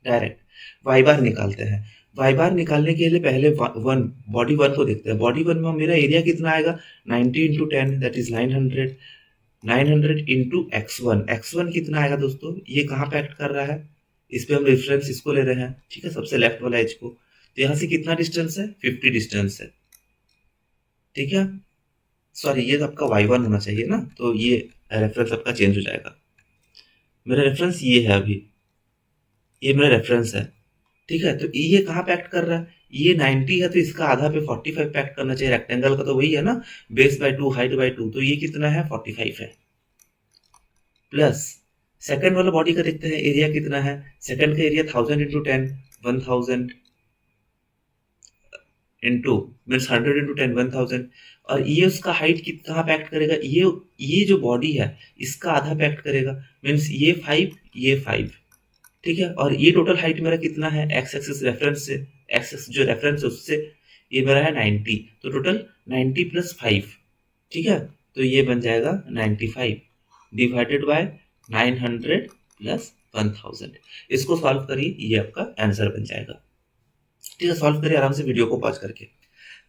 डायरेक्ट। वाई बार निकालते हैं, वाई बार निकालने के लिए पहले वन बॉडी वन को देखते हैं, बॉडी वन में मेरा एरिया कितना आएगा, 90 into 10 that is 900, 900 into X one कितना आएगा दोस्तों? ये कहाँ पे एक्ट कर रहा है, इस पे हम रेफरेंस इसको ले रहे हैं, ठीक है, सबसे लेफ्ट वाला एज को। तो यहाँ से कितना डिस्टेंस है, 50 डिस्टेंस है, ठीक है? सॉरी, ये तो आपका y1 होना चाहिए ना, तो ये रेफरेंस आपका चेंज हो जाएगा। मेरा रेफरेंस ये है अभी, ये मेरा रेफरेंस है, ठीक है? तो ये कहाँ पे एक्ट कर रहा है, ये 90 है तो इसका आधा पे 45 पे एक्ट करना चाहिए, रेक्टेंगल का तो वही है ना, बेस बाय 2 हाइट बाय 2, तो ये कितना है, 45 है। प्लस सेकंड वाला बॉडी का देखते हैं, एरिया कितना है, सेकंड का area 1000 into 10 1000 into means 100 into 10 1000, और ये उसका हाइट कितना पे एक्ट करेगा, ये जो बॉडी है इसका आधा पे एक्ट करेगा, मीन्स ये 5 ये 5, ठीक है? और ये टोटल हाइट मेरा कितना है, एक्स एक्सिस रेफरेंस से, एक्स एक्सिस जो रेफरेंस है उससे ये मेरा है 90, तो टोटल 90 प्लस 5, ठीक है? तो ये बन जाएगा 95 डिवाइडेड बाय 900 प्लस 1000। इसको सॉल्व करिए, ये आपका आंसर बन जाएगा, ठीक है? सॉल्व करिए आराम से वीडियो को पॉज करके।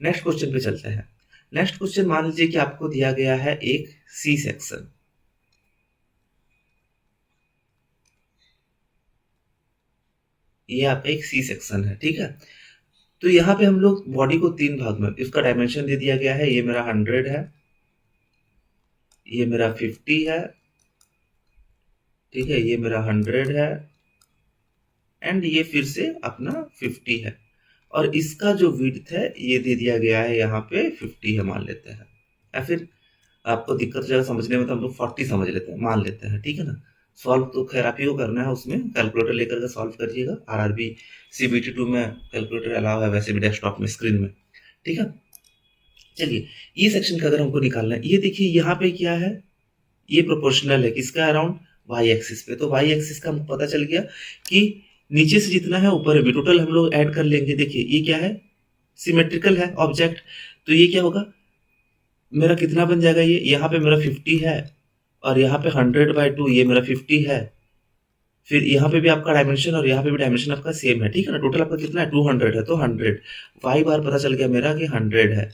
नेक्स्ट क्वेश्चन पे चलते हैं। नेक्स्ट क्वेश्चन मान लीजिए कि आपको दिया गया है एक सी सेक्शन, ये आपका एक सी सेक्शन है, ठीक है? तो यहाँ पे हम लोग बॉडी को तीन भाग में, इसका डायमेंशन दे दिया गया है, ये मेरा 100 है, ये मेरा 50 है, ठीक है, ये मेरा 100 है एंड ये फिर से अपना 50 है, और इसका जो विड्थ है ये दे दिया गया है यहाँ पे 50 है मान लेते हैं, या फिर आपको दिक्कत हो जाएगा समझने में तो हम लोग 40 समझ लेते हैं, मान लेते हैं, ठीक है ना? सॉल्व तो खैर आप ही को करना है, उसमें कैलकुलेटर लेकर के सॉल्व करिएगा, आरआरबी सीबीटी 2 में कैलकुलेटर अलाउ है, वैसे भी डेस्कटॉप में स्क्रीन में, ठीक है? चलिए, ये सेक्शन का अगर हमको निकालना है, ये देखिए यहाँ पे क्या है, ये प्रोपोर्शनल है किसका, अराउंड वाई एक्सिस पे। तो वाई एक्सिस का हमको पता चल गया कि नीचे से जितना है ऊपर भी टोटल हम लोग ऐड कर लेंगे। देखिए ये क्या है, सिमेट्रिकल है ऑब्जेक्ट, तो ये क्या होगा, मेरा कितना बन जाएगा, ये यहाँ पे मेरा 50 है और यहाँ पे 100/2 ये मेरा 50 है। फिर यहाँ पे भी आपका डायमेंशन और यहाँ पे भी डायमेंशन आपका सेम है, ठीक है ना। टोटल आपका कितना है, 200 है, तो 100 वाई बार पता चल गया मेरा कि 100 है।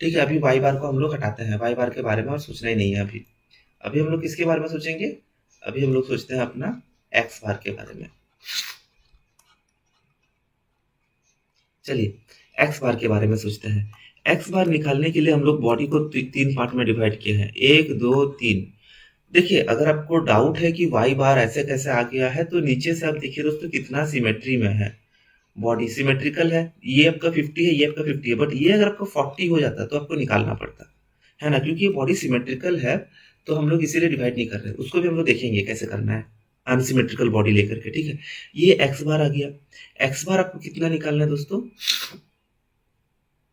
ठीक है, अभी वाई बार को हम लोग हटाते हैं, वाई बार के बारे में और सोचना ही नहीं है अभी। अभी हम लोग किसके बारे में सोचेंगे, अभी हम लोग सोचते हैं अपना एक्स बार के बारे में। चलिए एक्स बार के बारे में सोचते हैं। एक्स बार निकालने के लिए हम लोग बॉडी को तीन पार्ट में डिवाइड किए हैं, 1 2 3। देखिए अगर आपको डाउट है कि वाई बार ऐसे कैसे आ गया है, तो नीचे से आप देखिए दोस्तों कितना सिमेट्री में है। बॉडी सिमेट्रिकल है, ये आपका 50 है, ये आपका 50 है, बट ये अगर आपका 40 हो जाता तो आपको निकालना पड़ता है ना, क्योंकि ये बॉडी सिमेट्रिकल है। तो हम लोग इसीलिए डिवाइड नहीं कर रहे, उसको भी हम लोग देखेंगे कैसे करना है अनसिमेट्रिकल बॉडी लेकर के। ठीक है, ये एक्स बार आ गया। एक्स बार आपको कितना निकालना है दोस्तों,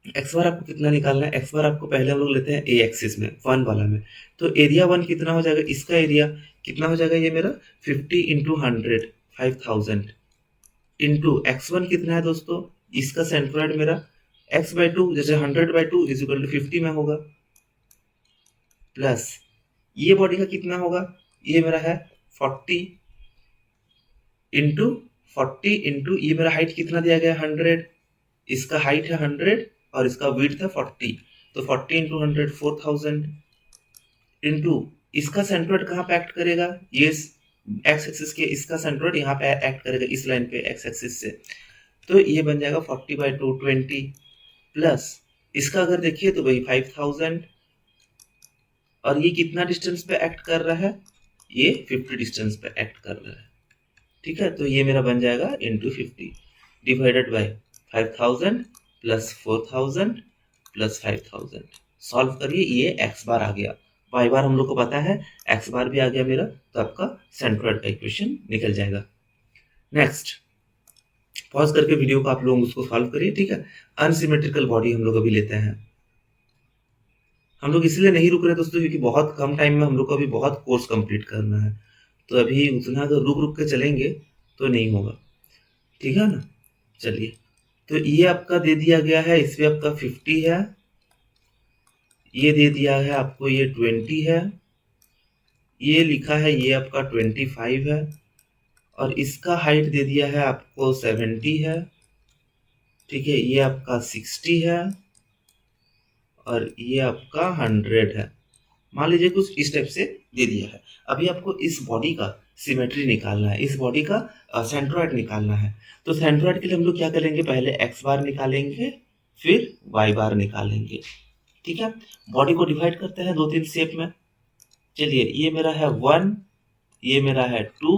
एक्स बार आपको कितना निकालना है, एक्स बार आपको पहले हम लोग लेते हैं ए एक्सिस में, वन वाला में। तो एरिया वन कितना हो जाएगा, इसका एरिया कितना हो जाएगा, ये मेरा 50 इंटू 100 5000 इंटू एक्स वन कितना है दोस्तों, इसका सेंट्रोइड मेरा x/2, जैसे 100/2 इज इक्वल टू 50 में होगा, प्लस ये बॉडी का कितना होगा, ये मेरा है 40 इंटू 40 इंटू ये मेरा हाइट कितना दिया गया है 100, इसका हाइट है 100 और इसका विड्थ है 40, तो 40 इंटू 100 4000 इंटू इसका सेंट्रोइड कहाँ पे एक्ट करेगा, ये एक्स एक्सिस के, इसका सेंट्रोइड यहाँ पे एक्ट करेगा इस लाइन पे एक्स एक्सिस से। तो ये बन जाएगा 40/2 20, प्लस इसका अगर देखिए तो भाई 5000, और ये कितना डिस्टेंस पे एक्ट कर रहा है, ये 50 डिस्टेंस पे एक्ट कर रहा है। ठीक है, तो ये मेरा बन जाएगा into 50 divided by 5000 plus 4000 plus 5000। Solve करिए, ये एक्स बार आ गया, वाई बार हम लोग को पता है, एक्स बार भी आ गया मेरा, तो आपका सेंट्रोइड का इक्वेशन निकल जाएगा। नेक्स्ट, पॉज करके वीडियो को आप लोग उसको सॉल्व करिए। ठीक है, अनसिमेट्रिकल बॉडी हम लोग अभी लेते हैं। हम लोग इसलिए नहीं रुक रहे दोस्तों क्योंकि बहुत कम टाइम में हम लोग को अभी बहुत कोर्स कंप्लीट करना है, तो अभी उतना अगर रुक रुक के चलेंगे तो नहीं होगा, ठीक है ना। चलिए, तो ये आपका दे दिया गया है, इसमें आपका 50 है, ये दे दिया है आपको, ये 20 है, ये लिखा है ये आपका 25 है, और इसका हाइट दे दिया है आपको 70 है। ठीक है, ये आपका 60 है और ये आपका 100 है। मान लीजिए कुछ इस टाइप से दे दिया है। अभी आपको इस बॉडी का सिमेट्री निकालना है, इस बॉडी का सेंट्रोइड निकालना है। तो सेंट्रोइड के लिए हम लोग क्या करेंगे, पहले एक्स बार निकालेंगे फिर वाई बार निकालेंगे। ठीक है, बॉडी को डिवाइड करते हैं दो तीन शेप में। चलिए, ये मेरा है 1, ये मेरा है 2,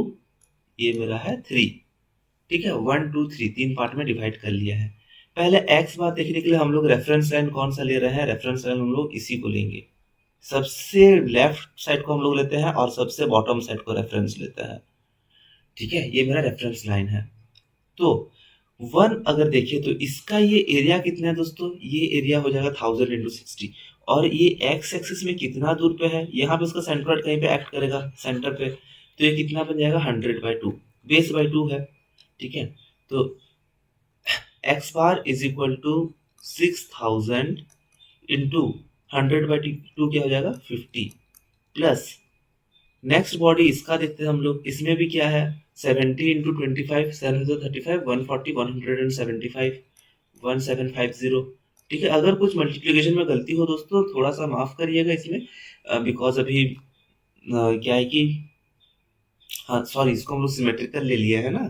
ये मेरा है 3। ठीक है, 1 2 3 तीन पार्ट में डिवाइड कर लिया है। पहले एक्स बार देखने के लिए हम लोग रेफरेंस लाइन कौन सा ले रहे हैं, रेफरेंस लाइन हम लोग इसी को लेंगे। सबसे लेफ्ट साइड को हम लोग लेते हैं और सबसे बॉटम साइड को रेफरेंस लेते हैं। ठीक है, ये मेरा रेफरेंस लाइन है। तो 1 अगर देखिए तो इसका ये एरिया कितना है दोस्तों, ये एरिया हो जाएगा 1000 इंटू 60, और ये एक्स एक्सिस में कितना दूर पे है, यहाँ पे उसका सेंट्रोइड कहीं पे एक्ट करेगा सेंटर पे, तो ये कितना बन जाएगा 100/2, बेस बाई 2 है। ठीक है, तो X bar is equal to 6000 into 100/2 क्या हो जाएगा 50, प्लस नेक्स्ट बॉडी इसका देखते हैं हम लोग, इसमें भी क्या है 70 इंटू 25 735 140 175 1750। ठीक है, अगर कुछ मल्टीप्लिकेशन में गलती हो दोस्तों थोड़ा सा माफ करिएगा इसमें, बिकॉज अभी क्या है कि, हाँ सॉरी, इसको हम लोग सिमेट्रिकल ले लिए है ना,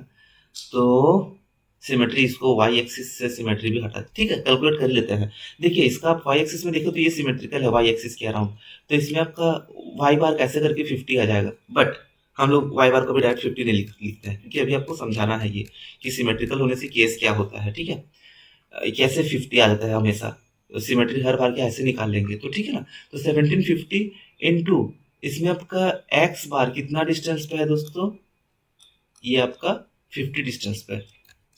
तो सिमेट्री, इसको वाई एक्सिस से सिमेट्री भी हटा, ठीक है कैलकुलेट कर लेते हैं। देखिए इसका आप वाई एक्सिस में देखो तो ये सिमेट्रिकल है वाई एक्सिस के अराउंड, तो इसमें आपका वाई बार कैसे करके 50 आ जाएगा, बट हम लोग वाई बार को भी डायरेक्ट 50 नहीं लिखते हैं क्योंकि अभी आपको समझाना है ये कि सिमेट्रिकल होने से केस क्या होता है। ठीक है, कैसे 50 आ जाता है हमेशा, सिमेट्री हर बार के ऐसे निकाल लेंगे, तो ठीक है ना। तो 1750 इंटू इसमें आपका एक्स बार कितना डिस्टेंस पे है दोस्तों, ये आपका 50 डिस्टेंस पे है,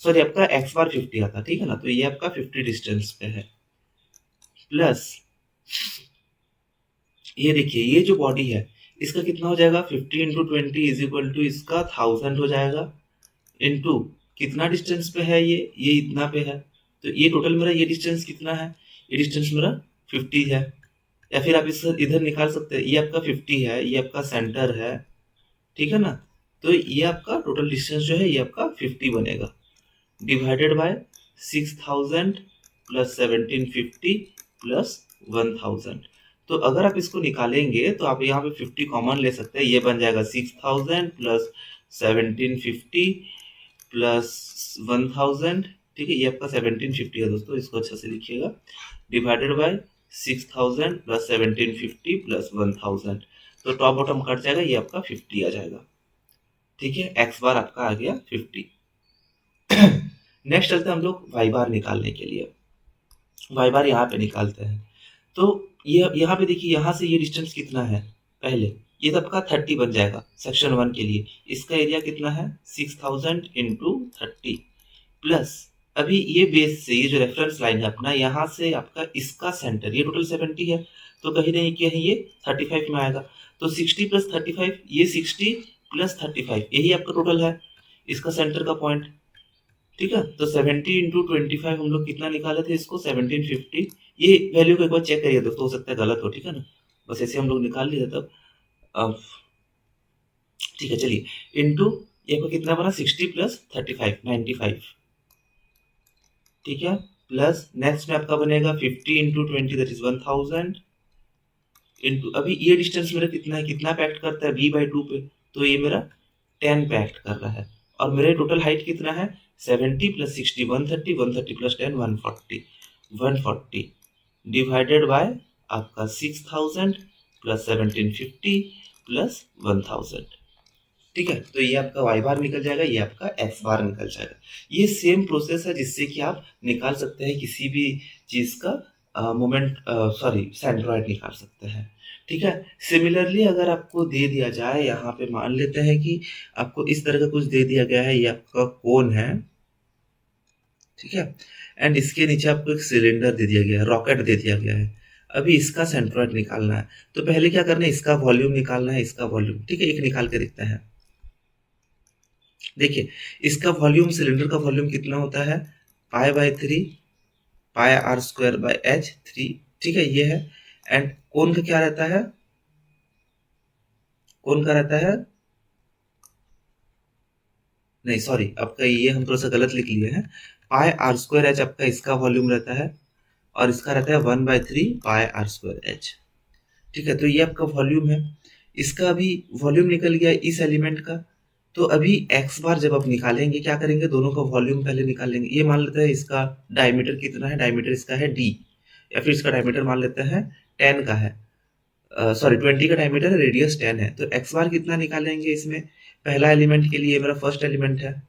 सॉरी आपका एक्स बार 50 आता, ठीक है ना, तो ये आपका 50 डिस्टेंस पे है, प्लस ये देखिए ये जो बॉडी है इसका कितना हो जाएगा 50 इंटू 20 इज इक्वल टू इसका 1000 हो जाएगा, इंटू कितना डिस्टेंस पे है ये इतना पे है, तो ये टोटल मेरा ये डिस्टेंस कितना है, ये डिस्टेंस मेरा 50 है। या फिर आप इससे इधर निकाल सकते हैं, ये आपका 50 है, ये आपका सेंटर है, ठीक है ना, तो ये आपका टोटल डिस्टेंस जो है ये आपका 50 बनेगा, डिवाइडेड बाय 6000 प्लस 1750 प्लस 1000। तो अगर आप इसको निकालेंगे तो आप यहाँ पे 50 कॉमन ले सकते हैं, ये बन जाएगा 6000 प्लस 1750 प्लस 1000, ठीक है, ये आपका 1750 है दोस्तों, इसको अच्छा से लिखिएगा, डिवाइडेड बाय 6000 प्लस 1750 प्लस 1000, तो टॉप बॉटम कट जाएगा, ये आपका 50 आ जाएगा, ठीक है, एक्स बार आपका आ गया 50। नेक्स्ट चलते हैं हम लोग वाई बार निकालने के लिए। वाई बार यहाँ पे निकालते हैं, तो ये यहाँ पे देखिए, यहाँ से ये डिस्टेंस कितना है, पहले ये तब का 30 बन जाएगा सेक्शन 1 के लिए, इसका एरिया कितना है 6000 इंटू 30 प्लस अभी ये बेस से ये जो रेफरेंस लाइन है अपना, यहाँ से आपका इसका सेंटर ये टोटल 70 है, तो कहीं नहीं कहीं ये 35 में आएगा, तो 60 प्लस 35, ये 60 प्लस 35 यही आपका टोटल है इसका सेंटर का पॉइंट, ठीक है। तो 70 इंटू 25 हम लोग कितना निकाले थे इसको 1750, ये वैल्यू को एक बार चेक करिए दोस्तों, हो सकता है गलत हो, ठीक है ना, बस ऐसे हम लोग निकाल लिए तब, अब ठीक है चलिए, इंटू ये आपका कितना बना 60 प्लस 35 95, ठीक है, प्लस नेक्स्ट में आपका बनेगा 50 इंटू 20 दैट इज 1000 इंटू अभी ये डिस्टेंस मेरा कितना है, कितना पे एक्ट करता है b/2 पे, तो ये मेरा 10 पे एक्ट कर रहा है, और मेरे टोटल हाइट कितना है 70 प्लस 60 130 130 प्लस 10 140 140 डिवाइडेड बाय आपका 6000 प्लस 1750 प्लस 1000, ठीक है, तो ये आपका वाई बार निकल जाएगा, ये आपका एक्स बार निकल जाएगा। ये सेम प्रोसेस है जिससे कि आप निकाल सकते हैं किसी भी चीज का मोमेंट, सॉरी सेंट्रोइड निकाल सकते हैं, ठीक है। सिमिलरली अगर आपको दे दिया जाए, यहाँ पे मान लेते हैं कि आपको इस तरह का कुछ दे दिया गया है, ये आपका कोन है, ठीक है, एंड इसके नीचे आपको एक सिलेंडर दे दिया गया है, रॉकेट दे दिया गया है, अभी इसका सेंट्रोइड निकालना है, तो पहले क्या करना है, इसका वॉल्यूम निकालना है, इसका वॉल्यूम, ठीक है, एक निकाल के देखते हैं। देखिए इसका वॉल्यूम, सिलेंडर का वॉल्यूम कितना होता है π/3 πr²/h3, ठीक है, ये है, एंड कोन का क्या रहता है, कोन का रहता है, नहीं सॉरी आपका ये हम थोड़ा सा गलत लिख लिए हैं, πr²h आपका इसका वॉल्यूम रहता है, और इसका रहता है 1/3 πr²h, ठीक है, तो ये आपका वॉल्यूम है, इसका अभी वॉल्यूम निकल गया इस एलिमेंट का, तो अभी एक्स बार जब आप निकालेंगे क्या करेंगे, दोनों का वॉल्यूम पहले निकाल लेंगे, ये मान लेते हैं इसका डायमीटर कितना है, डायमीटर इसका है d, या फिर इसका डायमीटर मान लेते हैं 10 का है, सॉरी 20 का डायमीटर है, रेडियस 10 है, तो एक्स बार कितना निकालेंगे इसमें, पहला एलिमेंट के लिए मेरा फर्स्ट एलिमेंट है,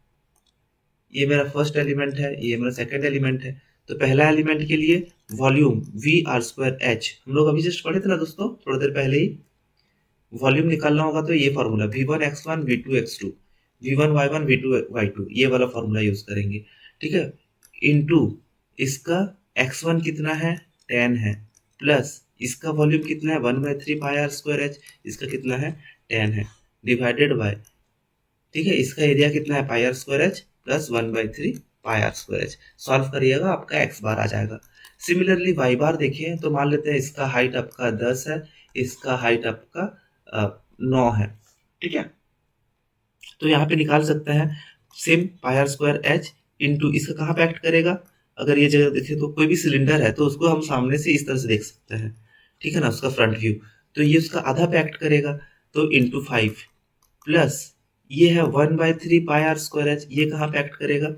ये मेरा फर्स्ट एलिमेंट है, ये मेरा सेकंड एलिमेंट है, तो पहला एलिमेंट के लिए वॉल्यूम VR²H, हम लोग अभी जस्ट पढ़े थे ना दोस्तों थोड़ी देर पहले ही, वॉल्यूम निकालना होगा तो ये formula V1x1 V2x2 V1y1 V2y2 ये वाला फॉर्मूला यूज करेंगे, ठीक है, इनटू इसका x1 कितना है 10 है, प्लस इसका वॉल्यूम कितना है 1/3 πr²h, इसका कितना है 10 है, डिवाइडेड बाय, ठीक है, इसका एरिया कितना है πr² प्लस 1/3 πr²h, सॉल्व करिएगा आपका x बार आ जाएगा। सिमिलरली y बार देखिए, तो मान लेते हैं इसका हाइट आपका 10 है, इसका हाइट आपका 9 है, ठीक है, तो यहाँ पे निकाल सकते हैं सेम πr²h इंटू इसका कहाँ पे एक्ट करेगा, अगर ये जगह देखें तो कोई भी सिलेंडर है तो उसको हम सामने से इस तरह से देख सकते हैं, ठीक है ना, उसका फ्रंट व्यू, तो ये उसका आधा पे एक्ट करेगा, तो इंटू 5 प्लस ये है 1/3 πr²h, ये कहाँ पे एक्ट करेगा,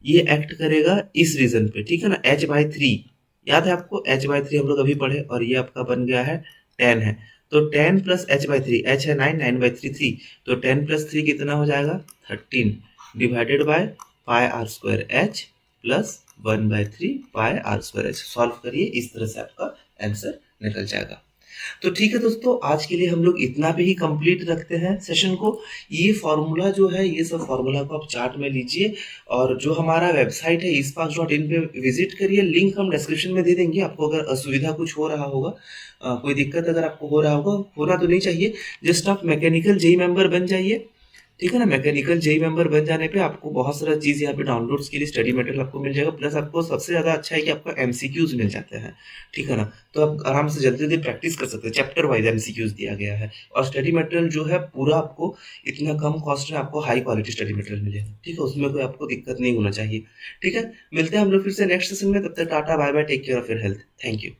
ये एक्ट करेगा इस रीजन पे, ठीक है ना, h/3 याद है आपको, h/3 हम लोग अभी पढ़े, और ये आपका बन गया है 10 है, तो 10 प्लस h/3, h है 9 9/3 3, तो 10 प्लस 3 कितना हो जाएगा 13 divided by πr²h plus 1/3 πr²h, solve करिए, इस तरह से आपका आंसर निकल जाएगा। तो ठीक है दोस्तों, आज के लिए हम लोग इतना पे ही कंप्लीट रखते हैं सेशन को। ये फ़ॉर्मूला जो है, ये सब फ़ॉर्मूला को आप चार्ट में लीजिए और जो हमारा वेबसाइट है isparks.in पे विज़िट करिए, लिंक हम डिस्क्रिप्शन में दे देंगे। आपको अगर असुविधा कुछ हो रहा होगा, कोई दिक्कत अगर आपको हो रहा होगा, होना तो नहीं चाहिए, जस्ट आप मैकेनिकल जेईई मेंबर बन जाइए, ठीक है ना? मैकेनिकल जेईई मेंबर बन जाने पे आपको बहुत सारा चीज़ यहाँ पे डाउनलोड्स के लिए स्टडी मटेरियल आपको मिल जाएगा, प्लस आपको सबसे ज़्यादा अच्छा है कि आपको एमसीक्यूज़ मिल जाते हैं, ठीक है ना? तो आप आराम से जल्दी-जल्दी प्रैक्टिस कर सकते हैं, चैप्टर वाइज़ एमसीक्यूज़ दिया गया है और स्टडी मटेरियल जो है पूरा आपको इतना कम कॉस्ट में आपको हाई क्वालिटी स्टडी मटेरियल मिलेगा, ठीक है? उसमें कोई आपको दिक्कत नहीं होना चाहिए, ठीक है? मिलते हैं हम लोग फिर से नेक्स्ट सेशन में, तब तक tata, bye bye, take care of your health. Thank you.